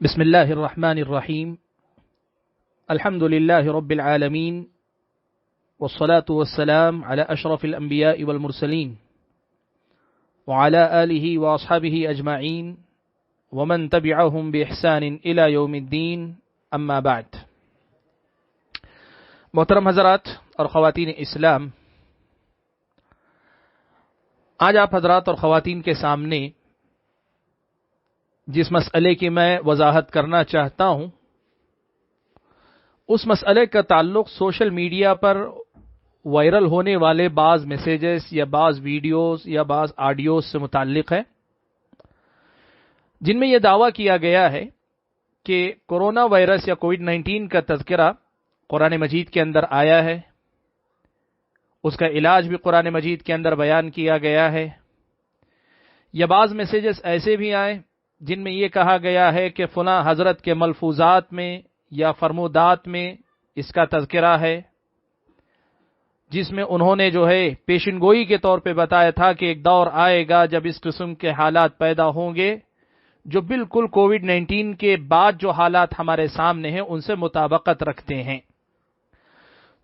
بسم اللہ الرحمن الرحیم الحمد للہ رب العالمین والصلاة والسلام على اشرف الانبیاء والمرسلین وعلى آلہ واصحابہ اجمعین ومن تبعهم باحسان الى یوم الدین اما بعد۔ محترم حضرات اور خواتین اسلام، آج آپ حضرات اور خواتین کے سامنے جس مسئلے کی میں وضاحت کرنا چاہتا ہوں، اس مسئلے کا تعلق سوشل میڈیا پر وائرل ہونے والے بعض میسیجز یا بعض ویڈیوز یا بعض آڈیوز سے متعلق ہے، جن میں یہ دعویٰ کیا گیا ہے کہ کورونا وائرس یا کووڈ-19 کا تذکرہ قرآن مجید کے اندر آیا ہے، اس کا علاج بھی قرآن مجید کے اندر بیان کیا گیا ہے، یا بعض میسیجز ایسے بھی آئے جن میں یہ کہا گیا ہے کہ فلاں حضرت کے ملفوظات میں یا فرمودات میں اس کا تذکرہ ہے، جس میں انہوں نے پیشن گوئی کے طور پہ بتایا تھا کہ ایک دور آئے گا جب اس قسم کے حالات پیدا ہوں گے جو بالکل کووڈ-19 کے بعد جو حالات ہمارے سامنے ہیں ان سے مطابقت رکھتے ہیں۔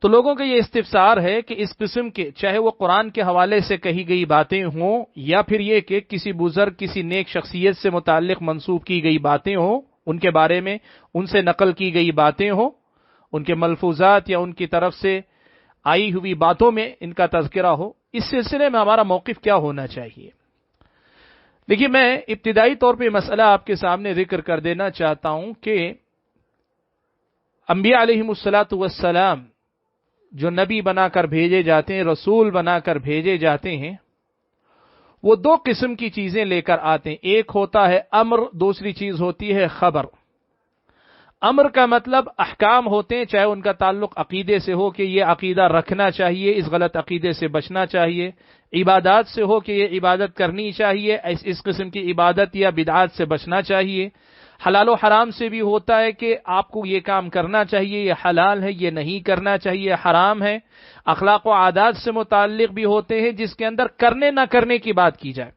تو لوگوں کا یہ استفسار ہے کہ اس قسم کے، چاہے وہ قرآن کے حوالے سے کہی گئی باتیں ہوں یا پھر یہ کہ کسی بزرگ، کسی نیک شخصیت سے متعلق منسوب کی گئی باتیں ہوں، ان کے بارے میں ان سے نقل کی گئی باتیں ہوں، ان کے ملفوظات یا ان کی طرف سے آئی ہوئی باتوں میں ان کا تذکرہ ہو، اس سلسلے میں ہمارا موقف کیا ہونا چاہیے؟ دیکھیے، میں ابتدائی طور پہ مسئلہ آپ کے سامنے ذکر کر دینا چاہتا ہوں کہ انبیاء علیہم الصلاۃ والسلام جو نبی بنا کر بھیجے جاتے ہیں، رسول بنا کر بھیجے جاتے ہیں، وہ دو قسم کی چیزیں لے کر آتے ہیں۔ ایک ہوتا ہے امر، دوسری چیز ہوتی ہے خبر۔ امر کا مطلب احکام ہوتے ہیں، چاہے ان کا تعلق عقیدے سے ہو کہ یہ عقیدہ رکھنا چاہیے، اس غلط عقیدے سے بچنا چاہیے، عبادات سے ہو کہ یہ عبادت کرنی چاہیے، اس قسم کی عبادت یا بدعات سے بچنا چاہیے، حلال و حرام سے بھی ہوتا ہے کہ آپ کو یہ کام کرنا چاہیے، یہ حلال ہے، یہ نہیں کرنا چاہیے، حرام ہے۔ اخلاق و عادات سے متعلق بھی ہوتے ہیں جس کے اندر کرنے نہ کرنے کی بات کی جائے،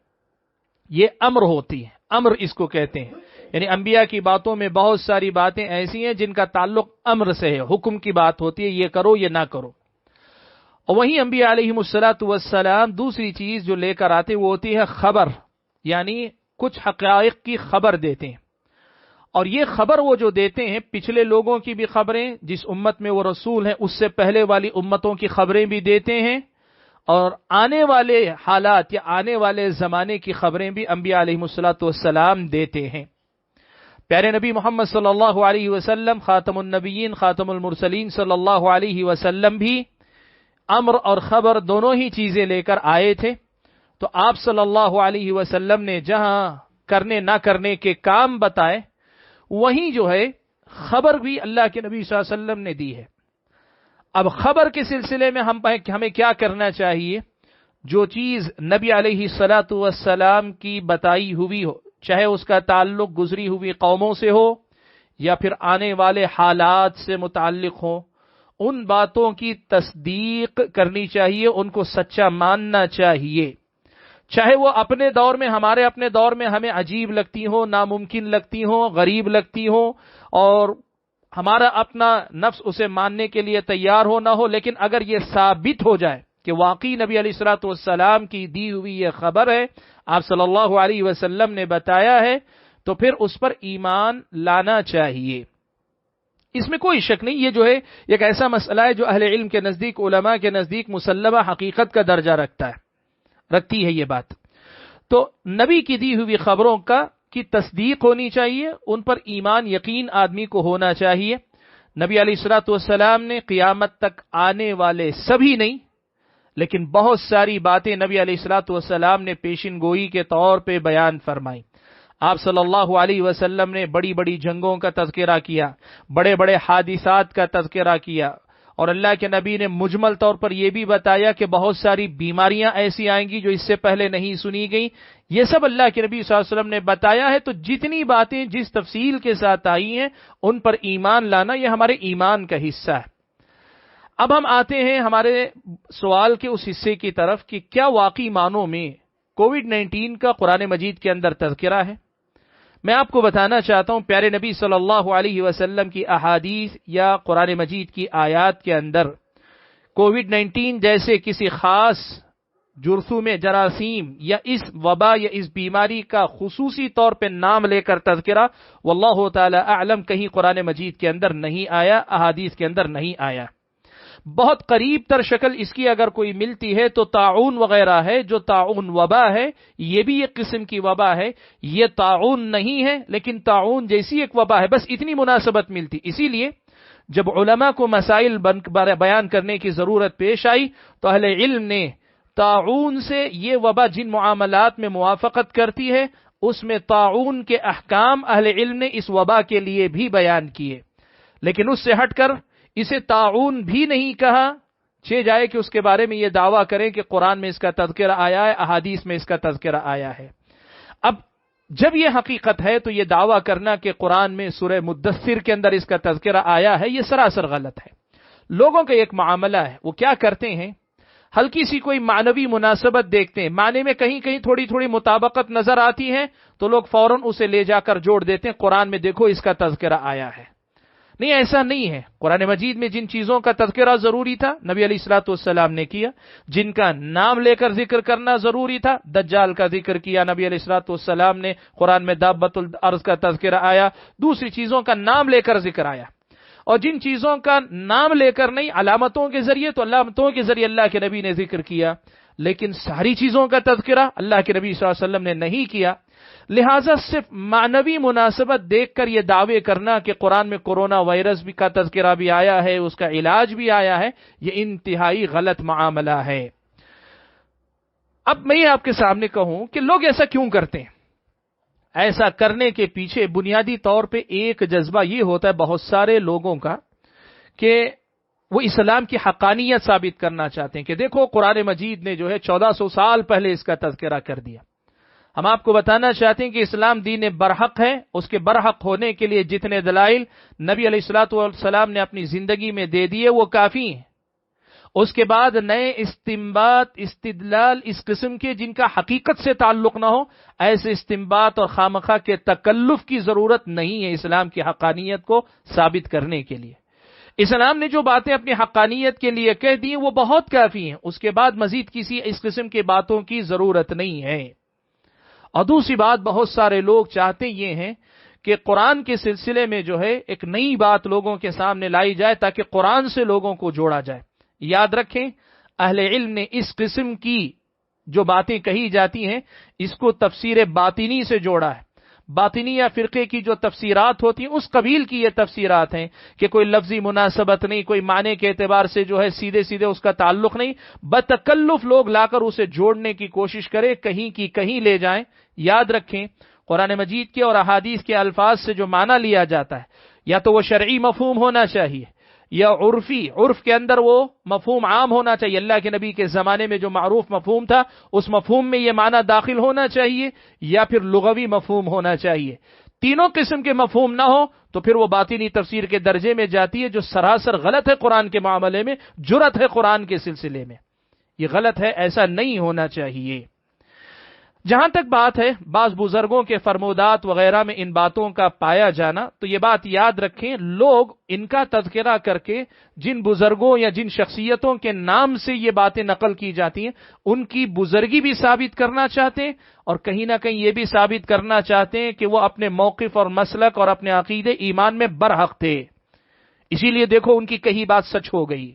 یہ امر ہوتی ہے، امر اس کو کہتے ہیں۔ یعنی انبیاء کی باتوں میں بہت ساری باتیں ایسی ہیں جن کا تعلق امر سے ہے، حکم کی بات ہوتی ہے، یہ کرو یہ نہ کرو۔ اور وہیں انبیاء علیہم الصلاۃ والسلام دوسری چیز جو لے کر آتے وہ ہوتی ہے خبر، یعنی کچھ حقائق کی خبر دیتے ہیں، اور یہ خبر وہ جو دیتے ہیں پچھلے لوگوں کی بھی خبریں، جس امت میں وہ رسول ہیں اس سے پہلے والی امتوں کی خبریں بھی دیتے ہیں، اور آنے والے حالات یا آنے والے زمانے کی خبریں بھی انبیاء علیہم الصلاۃ والسلام دیتے ہیں۔ پیارے نبی محمد صلی اللہ علیہ وسلم، خاتم النبیین، خاتم المرسلین صلی اللہ علیہ وسلم بھی امر اور خبر دونوں ہی چیزیں لے کر آئے تھے۔ تو آپ صلی اللہ علیہ وسلم نے جہاں کرنے نہ کرنے کے کام بتائے، وہیں خبر بھی اللہ کے نبی صلی اللہ علیہ وسلم نے دی ہے۔ اب خبر کے سلسلے میں ہمیں کیا کرنا چاہیے؟ جو چیز نبی علیہ الصلاۃ والسلام کی بتائی ہوئی ہو، چاہے اس کا تعلق گزری ہوئی قوموں سے ہو یا پھر آنے والے حالات سے متعلق ہو، ان باتوں کی تصدیق کرنی چاہیے، ان کو سچا ماننا چاہیے، چاہے وہ اپنے دور میں، ہمارے اپنے دور میں ہمیں عجیب لگتی ہو، ناممکن لگتی ہو، غریب لگتی ہو، اور ہمارا اپنا نفس اسے ماننے کے لیے تیار ہو نہ ہو، لیکن اگر یہ ثابت ہو جائے کہ واقعی نبی علیہ الصلوۃ والسلام کی دی ہوئی یہ خبر ہے، آپ صلی اللہ علیہ وسلم نے بتایا ہے، تو پھر اس پر ایمان لانا چاہیے۔ اس میں کوئی شک نہیں، یہ ایک ایسا مسئلہ ہے جو اہل علم کے نزدیک، علماء کے نزدیک مسلمہ حقیقت کا درجہ رکھتی ہے یہ بات۔ تو نبی کی دی ہوئی خبروں کی تصدیق ہونی چاہیے، ان پر ایمان، یقین آدمی کو ہونا چاہیے۔ نبی علیہ الصلوۃ والسلام نے قیامت تک آنے والے سبھی نہیں، لیکن بہت ساری باتیں نبی علیہ الصلوۃ والسلام نے پیشن گوئی کے طور پہ بیان فرمائی۔ آپ صلی اللہ علیہ وسلم نے بڑی بڑی جنگوں کا تذکرہ کیا، بڑے بڑے حادثات کا تذکرہ کیا، اور اللہ کے نبی نے مجمل طور پر یہ بھی بتایا کہ بہت ساری بیماریاں ایسی آئیں گی جو اس سے پہلے نہیں سنی گئی۔ یہ سب اللہ کے نبی صلی اللہ علیہ وسلم نے بتایا ہے۔ تو جتنی باتیں جس تفصیل کے ساتھ آئی ہیں ان پر ایمان لانا یہ ہمارے ایمان کا حصہ ہے۔ اب ہم آتے ہیں ہمارے سوال کے اس حصے کی طرف کہ کیا واقعی معنوں میں کووڈ-19 کا قرآن مجید کے اندر تذکرہ ہے؟ میں آپ کو بتانا چاہتا ہوں پیارے نبی صلی اللہ علیہ وسلم کی احادیث یا قرآن مجید کی آیات کے اندر کووڈ 19 جیسے کسی خاص جرثوم جراثیم یا اس وبا یا اس بیماری کا خصوصی طور پہ نام لے کر تذکرہ واللہ تعالی اعلم کہیں قرآن مجید کے اندر نہیں آیا، احادیث کے اندر نہیں آیا۔ بہت قریب تر شکل اس کی اگر کوئی ملتی ہے تو طاعون وغیرہ ہے، جو طاعون وبا ہے، یہ بھی ایک قسم کی وبا ہے، یہ طاعون نہیں ہے لیکن طاعون جیسی ایک وبا ہے، بس اتنی مناسبت ملتی۔ اسی لیے جب علماء کو مسائل بیان کرنے کی ضرورت پیش آئی تو اہل علم نے طاعون سے یہ وبا جن معاملات میں موافقت کرتی ہے اس میں طاعون کے احکام اہل علم نے اس وبا کے لیے بھی بیان کیے، لیکن اس سے ہٹ کر اسے طاعون بھی نہیں کہا، جائے کہ اس کے بارے میں یہ دعویٰ کریں کہ قرآن میں اس کا تذکرہ آیا ہے، احادیث میں اس کا تذکرہ آیا ہے۔ اب جب یہ حقیقت ہے تو یہ دعویٰ کرنا کہ قرآن میں سورہ مدثر کے اندر اس کا تذکرہ آیا ہے، یہ سراسر غلط ہے۔ لوگوں کا ایک معاملہ ہے، وہ کیا کرتے ہیں، ہلکی سی کوئی معنوی مناسبت دیکھتے ہیں، معنی میں کہیں کہیں تھوڑی تھوڑی مطابقت نظر آتی ہے تو لوگ فوراً اسے لے جا کر جوڑ دیتے ہیں قرآن میں دیکھو اس کا تذکرہ آیا ہے۔ نہیں، ایسا نہیں ہے۔ قرآن مجید میں جن چیزوں کا تذکرہ ضروری تھا نبی علیہ الصلوۃ والسلام نے کیا، جن کا نام لے کر ذکر کرنا ضروری تھا، دجال کا ذکر کیا نبی علیہ الصلوۃ والسلام نے، قرآن میں دابۃ الارض کا تذکرہ آیا، دوسری چیزوں کا نام لے کر ذکر آیا، اور جن چیزوں کا نام لے کر نہیں، علامتوں کے ذریعے تو علامتوں کے ذریعے اللہ کے نبی نے ذکر کیا، لیکن ساری چیزوں کا تذکرہ اللہ کے نبی صلی اللہ علیہ وسلم نے نہیں کیا۔ لہٰذا صرف معنوی مناسبت دیکھ کر یہ دعوے کرنا کہ قرآن میں کورونا وائرس بھی کا تذکرہ بھی آیا ہے، اس کا علاج بھی آیا ہے، یہ انتہائی غلط معاملہ ہے۔ اب میں آپ کے سامنے کہوں کہ لوگ ایسا کیوں کرتے ہیں؟ ایسا کرنے کے پیچھے بنیادی طور پہ ایک جذبہ یہ ہوتا ہے بہت سارے لوگوں کا کہ وہ اسلام کی حقانیت ثابت کرنا چاہتے ہیں کہ دیکھو قرآن مجید نے جو ہے 1400 سال پہلے اس کا تذکرہ کر دیا۔ ہم آپ کو بتانا چاہتے ہیں کہ اسلام دین برحق ہے، اس کے برحق ہونے کے لیے جتنے دلائل نبی علیہ الصلوۃ والسلام نے اپنی زندگی میں دے دیے وہ کافی ہیں۔ اس کے بعد نئے استنباط استدلال اس قسم کے جن کا حقیقت سے تعلق نہ ہو، ایسے استنباط اور خامخواہ کے تکلف کی ضرورت نہیں ہے اسلام کی حقانیت کو ثابت کرنے کے لیے۔ اسلام نے جو باتیں اپنی حقانیت کے لیے کہہ دی وہ بہت کافی ہیں، اس کے بعد مزید کسی اس قسم کی باتوں کی ضرورت نہیں ہے۔ اور دوسری بات، بہت سارے لوگ چاہتے یہ ہیں کہ قرآن کے سلسلے میں جو ہے ایک نئی بات لوگوں کے سامنے لائی جائے تاکہ قرآن سے لوگوں کو جوڑا جائے۔ یاد رکھیں، اہل علم نے اس قسم کی جو باتیں کہی جاتی ہیں اس کو تفسیر باطنی سے جوڑا ہے۔ باطنی یا فرقے کی جو تفسیرات ہوتی ہیں اس قبیل کی یہ تفسیرات ہیں کہ کوئی لفظی مناسبت نہیں، کوئی معنی کے اعتبار سے جو ہے سیدھے سیدھے اس کا تعلق نہیں، بتکلف لوگ لا کر اسے جوڑنے کی کوشش کرے، کہیں کی کہیں لے جائیں۔ یاد رکھیں، قرآن مجید کے اور احادیث کے الفاظ سے جو معنی لیا جاتا ہے یا تو وہ شرعی مفہوم ہونا چاہیے یا عرفی، عرف کے اندر وہ مفہوم عام ہونا چاہیے، اللہ کے نبی کے زمانے میں جو معروف مفہوم تھا اس مفہوم میں یہ معنی داخل ہونا چاہیے، یا پھر لغوی مفہوم ہونا چاہیے۔ تینوں قسم کے مفہوم نہ ہو تو پھر وہ باطنی تفسیر کے درجے میں جاتی ہے، جو سراسر غلط ہے قرآن کے معاملے میں، جرأت ہے قرآن کے سلسلے میں، یہ غلط ہے، ایسا نہیں ہونا چاہیے۔ جہاں تک بات ہے بعض بزرگوں کے فرمودات وغیرہ میں ان باتوں کا پایا جانا، تو یہ بات یاد رکھیں، لوگ ان کا تذکرہ کر کے جن بزرگوں یا جن شخصیتوں کے نام سے یہ باتیں نقل کی جاتی ہیں ان کی بزرگی بھی ثابت کرنا چاہتے ہیں، اور کہیں نہ کہیں یہ بھی ثابت کرنا چاہتے ہیں کہ وہ اپنے موقف اور مسلک اور اپنے عقیدے ایمان میں برحق تھے، اسی لیے دیکھو ان کی کہی بات سچ ہو گئی۔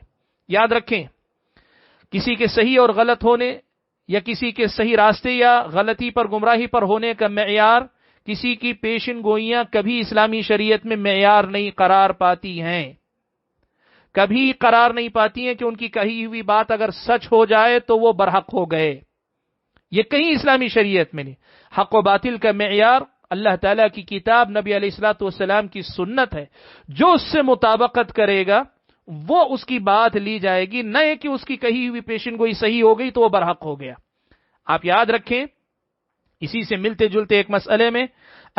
یاد رکھیں، کسی کے صحیح اور غلط ہونے یا کسی کے صحیح راستے یا غلطی پر گمراہی پر ہونے کا معیار، کسی کی پیشن گوئیاں کبھی اسلامی شریعت میں معیار نہیں قرار پاتی ہیں، کبھی قرار نہیں پاتی ہیں کہ ان کی کہی ہوئی بات اگر سچ ہو جائے تو وہ برحق ہو گئے، یہ کہیں اسلامی شریعت میں نہیں۔ حق و باطل کا معیار اللہ تعالیٰ کی کتاب، نبی علیہ الصلوۃ والسلام کی سنت ہے، جو اس سے مطابقت کرے گا وہ اس کی بات لی جائے گی، نہ کہ اس کی کہی ہوئی پیشن گوئی صحیح ہو گئی تو وہ برحق ہو گیا۔ آپ یاد رکھیں، اسی سے ملتے جلتے ایک مسئلے میں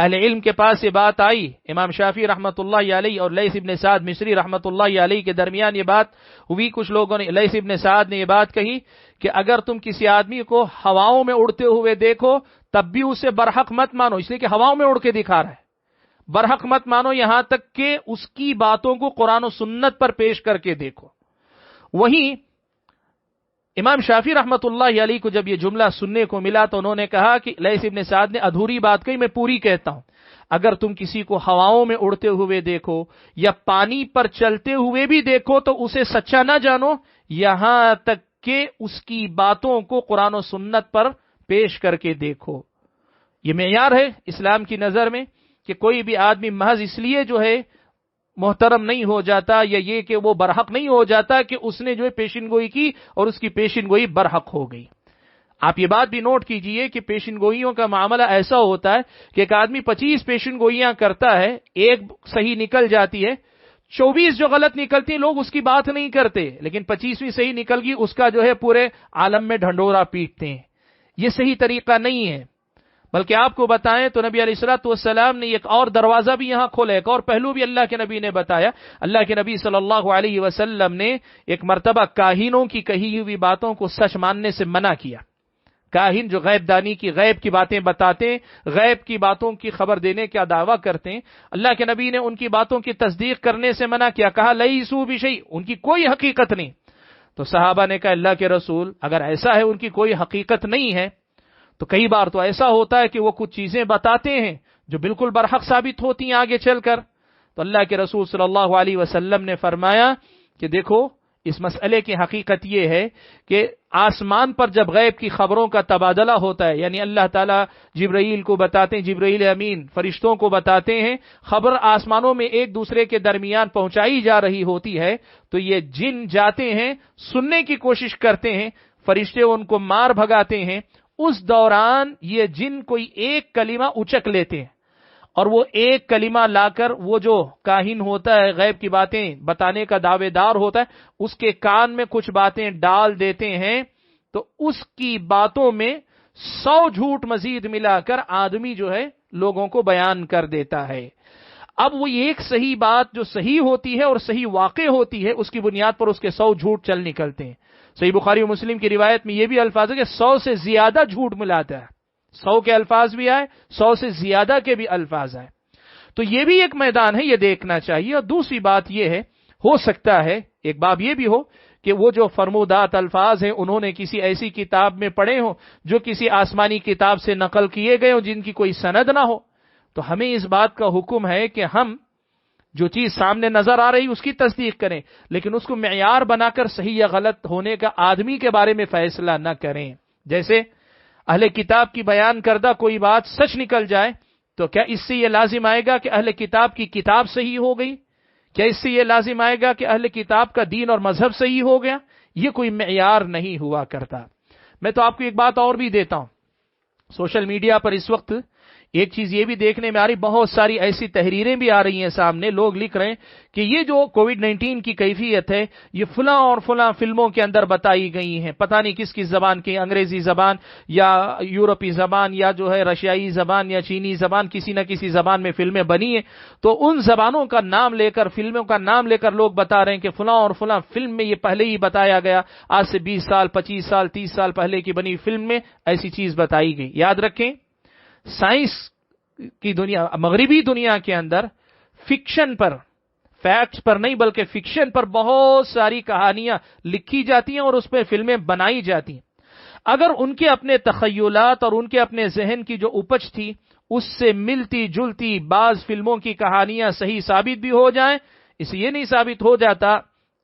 اہل علم کے پاس یہ بات آئی، امام شافعی رحمۃ اللہ علیہ اور لیث ابن سعد مصری رحمۃ اللہ علیہ کے درمیان یہ بات ہوئی، کچھ لوگوں نے، لیث ابن سعد نے یہ بات کہی کہ اگر تم کسی آدمی کو ہواؤں میں اڑتے ہوئے دیکھو تب بھی اسے برحق مت مانو، اس لیے کہ ہواؤں میں اڑ کے دکھا رہا ہے، برحق مت مانو یہاں تک کہ اس کی باتوں کو قرآن و سنت پر پیش کر کے دیکھو۔ وہیں امام شافعی رحمۃ اللہ علیہ کو جب یہ جملہ سننے کو ملا تو انہوں نے کہا کہ لیث ابن سعد نے ادھوری بات کہی، میں پوری کہتا ہوں، اگر تم کسی کو ہواؤں میں اڑتے ہوئے دیکھو یا پانی پر چلتے ہوئے بھی دیکھو تو اسے سچا نہ جانو یہاں تک کہ اس کی باتوں کو قرآن و سنت پر پیش کر کے دیکھو۔ یہ معیار ہے اسلام کی نظر میں کہ کوئی بھی آدمی محض اس لیے جو ہے محترم نہیں ہو جاتا یا یہ کہ وہ برحق نہیں ہو جاتا کہ اس نے جو ہے پیشن گوئی کی اور اس کی پیشن گوئی برحق ہو گئی۔ آپ یہ بات بھی نوٹ کیجئے کہ پیشن گوئیوں کا معاملہ ایسا ہوتا ہے کہ ایک آدمی 25 پیشن گوئیاں کرتا ہے، ایک صحیح نکل جاتی ہے، 24 جو غلط نکلتی ہیں لوگ اس کی بات نہیں کرتے، لیکن 25ویں صحیح نکل گئی اس کا جو ہے پورے عالم میں ڈھنڈورا پیٹتے ہیں۔ یہ صحیح طریقہ نہیں ہے، بلکہ آپ کو بتائیں تو نبی علیہ الصلوۃ والسلام نے ایک اور دروازہ بھی یہاں کھولا، ایک اور پہلو بھی اللہ کے نبی نے بتایا۔ اللہ کے نبی صلی اللہ علیہ وسلم نے ایک مرتبہ کاہنوں کی کہی ہوئی باتوں کو سچ ماننے سے منع کیا۔ کاہن جو غیب دانی کی غیب کی باتیں بتاتے ہیں، غیب کی باتوں کی خبر دینے کا دعویٰ کرتے ہیں، اللہ کے نبی نے ان کی باتوں کی تصدیق کرنے سے منع کیا، کہا لیسوا بشیء، ان کی کوئی حقیقت نہیں۔ تو صحابہ نے کہا اللہ کے رسول اگر ایسا ہے ان کی کوئی حقیقت نہیں ہے تو کئی بار تو ایسا ہوتا ہے کہ وہ کچھ چیزیں بتاتے ہیں جو بالکل برحق ثابت ہوتی ہیں آگے چل کر۔ تو اللہ کے رسول صلی اللہ علیہ وسلم نے فرمایا کہ دیکھو اس مسئلے کی حقیقت یہ ہے کہ آسمان پر جب غیب کی خبروں کا تبادلہ ہوتا ہے، یعنی اللہ تعالیٰ جبرائیل کو بتاتے ہیں، جبرائیل امین فرشتوں کو بتاتے ہیں، خبر آسمانوں میں ایک دوسرے کے درمیان پہنچائی جا رہی ہوتی ہے، تو یہ جن جاتے ہیں سننے کی کوشش کرتے ہیں، فرشتے ان کو مار بھگاتے ہیں۔ اس دوران یہ جن کوئی ایک کلمہ اچک لیتے ہیں اور وہ ایک کلمہ لا کر وہ جو کاہن ہوتا ہے غیب کی باتیں بتانے کا دعوے دار ہوتا ہے اس کے کان میں کچھ باتیں ڈال دیتے ہیں، تو اس کی باتوں میں 100 جھوٹ مزید ملا کر آدمی جو ہے لوگوں کو بیان کر دیتا ہے۔ اب وہ ایک صحیح بات جو صحیح ہوتی ہے اور صحیح واقع ہوتی ہے اس کی بنیاد پر اس کے 100 جھوٹ چل نکلتے ہیں۔ صحیح بخاری و مسلم کی روایت میں یہ بھی الفاظ ہے کہ 100 سے زیادہ جھوٹ ملاتا ہے، 100 کے الفاظ بھی آئے، 100 سے زیادہ کے بھی الفاظ آئے۔ تو یہ بھی ایک میدان ہے، یہ دیکھنا چاہیے۔ اور دوسری بات یہ ہے، ہو سکتا ہے ایک باب یہ بھی ہو کہ وہ جو فرمودات الفاظ ہیں انہوں نے کسی ایسی کتاب میں پڑھے ہوں جو کسی آسمانی کتاب سے نقل کیے گئے ہوں جن کی کوئی سند نہ ہو، تو ہمیں اس بات کا حکم ہے کہ ہم جو چیز سامنے نظر آ رہی اس کی تصدیق کریں، لیکن اس کو معیار بنا کر صحیح یا غلط ہونے کا آدمی کے بارے میں فیصلہ نہ کریں۔ جیسے اہل کتاب کی بیان کردہ کوئی بات سچ نکل جائے تو کیا اس سے یہ لازم آئے گا کہ اہل کتاب کی کتاب صحیح ہو گئی؟ کیا اس سے یہ لازم آئے گا کہ اہل کتاب کا دین اور مذہب صحیح ہو گیا؟ یہ کوئی معیار نہیں ہوا کرتا۔ میں تو آپ کو ایک بات اور بھی دیتا ہوں، سوشل میڈیا پر اس وقت ایک چیز یہ بھی دیکھنے میں آ رہی، بہت ساری ایسی تحریریں بھی آ رہی ہیں سامنے، لوگ لکھ رہے ہیں کہ یہ جو کووڈ-19 کی کیفیت ہے یہ فلاں اور فلاں فلموں کے اندر بتائی گئی ہیں، پتہ نہیں کس کس زبان کی، انگریزی زبان یا یورپی زبان یا جو ہے رشیائی زبان یا چینی زبان، کسی نہ کسی زبان میں فلمیں بنی ہیں، تو ان زبانوں کا نام لے کر، فلموں کا نام لے کر لوگ بتا رہے ہیں کہ فلاں اور فلاں فلم میں یہ پہلے ہی بتایا گیا، آج سے 20 سال 25 سال 30 سال پہلے کی بنی فلم میں ایسی چیز بتائی گئی۔ یاد رکھیں سائنس کی دنیا، مغربی دنیا کے اندر فکشن پر، فیکٹس پر نہیں بلکہ فکشن پر بہت ساری کہانیاں لکھی جاتی ہیں اور اس پہ فلمیں بنائی جاتی ہیں۔ اگر ان کے اپنے تخیلات اور ان کے اپنے ذہن کی جو اپج تھی اس سے ملتی جلتی بعض فلموں کی کہانیاں صحیح ثابت بھی ہو جائیں، اس یہ نہیں ثابت ہو جاتا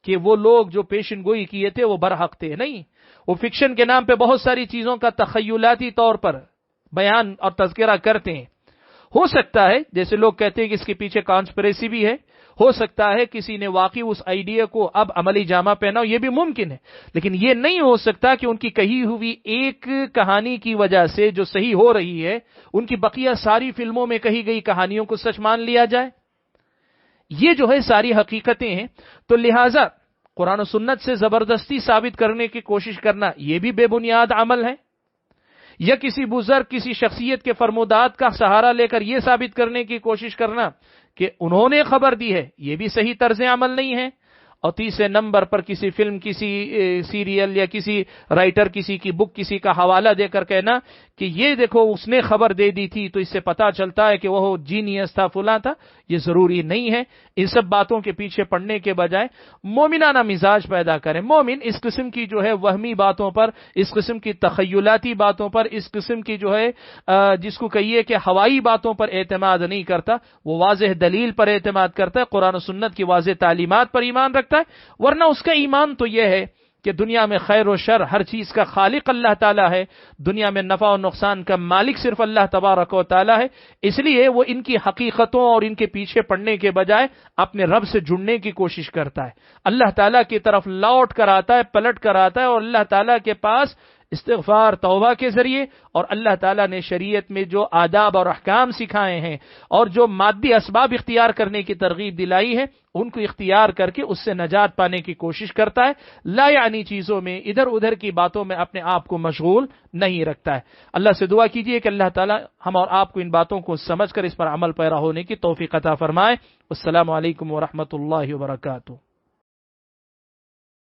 کہ وہ لوگ جو پیشن گوئی کیے تھے وہ برحق تھے، نہیں، وہ فکشن کے نام پہ بہت ساری چیزوں کا تخیلاتی طور پر بیان اور تذکرہ کرتے ہیں۔ ہو سکتا ہے جیسے لوگ کہتے ہیں کہ اس کے پیچھے کانسپریسی بھی ہے، ہو سکتا ہے کسی نے واقعی اس آئیڈیا کو اب عملی جامہ پہنا، یہ بھی ممکن ہے، لیکن یہ نہیں ہو سکتا کہ ان کی کہی ہوئی ایک کہانی کی وجہ سے جو صحیح ہو رہی ہے ان کی بقیہ ساری فلموں میں کہی گئی کہانیوں کو سچ مان لیا جائے۔ یہ جو ہے ساری حقیقتیں ہیں، تو لہٰذا قرآن و سنت سے زبردستی ثابت کرنے کی کوشش کرنا یہ بھی بے بنیاد عمل ہے۔ یا کسی بزرگ کسی شخصیت کے فرمودات کا سہارا لے کر یہ ثابت کرنے کی کوشش کرنا کہ انہوں نے خبر دی ہے، یہ بھی صحیح طرز عمل نہیں ہے۔ اور تیسرے نمبر پر کسی فلم، کسی سیریل یا کسی رائٹر کسی کی بک کسی کا حوالہ دے کر کہنا کہ یہ دیکھو اس نے خبر دے دی تھی تو اس سے پتا چلتا ہے کہ وہ جینیس تھا، فلاں تھا، یہ ضروری نہیں ہے۔ ان سب باتوں کے پیچھے پڑنے کے بجائے مومنانہ مزاج پیدا کریں۔ مومن اس قسم کی جو ہے وہمی باتوں پر، اس قسم کی تخیلاتی باتوں پر، اس قسم کی جو ہے جس کو کہیے کہ ہوائی باتوں پر اعتماد نہیں کرتا، وہ واضح دلیل پر اعتماد کرتا ہے، قرآن و سنت کی واضح تعلیمات پر ایمان رکھتا ہے۔ ورنہ اس کا ایمان تو یہ ہے کہ دنیا میں خیر و شر ہر چیز کا خالق اللہ تعالیٰ ہے، دنیا میں نفع و نقصان کا مالک صرف اللہ تبارک و تعالیٰ ہے، اس لیے وہ ان کی حقیقتوں اور ان کے پیچھے پڑنے کے بجائے اپنے رب سے جڑنے کی کوشش کرتا ہے، اللہ تعالیٰ کی طرف لوٹ کر آتا ہے، پلٹ کر آتا ہے، اور اللہ تعالیٰ کے پاس استغفار توبہ کے ذریعے اور اللہ تعالیٰ نے شریعت میں جو آداب اور احکام سکھائے ہیں اور جو مادی اسباب اختیار کرنے کی ترغیب دلائی ہے ان کو اختیار کر کے اس سے نجات پانے کی کوشش کرتا ہے، لا یعنی چیزوں میں ادھر ادھر کی باتوں میں اپنے آپ کو مشغول نہیں رکھتا ہے۔ اللہ سے دعا کیجئے کہ اللہ تعالیٰ ہم اور آپ کو ان باتوں کو سمجھ کر اس پر عمل پیرا ہونے کی توفیق عطا فرمائے۔ السلام علیکم ورحمۃ اللہ وبرکاتہ۔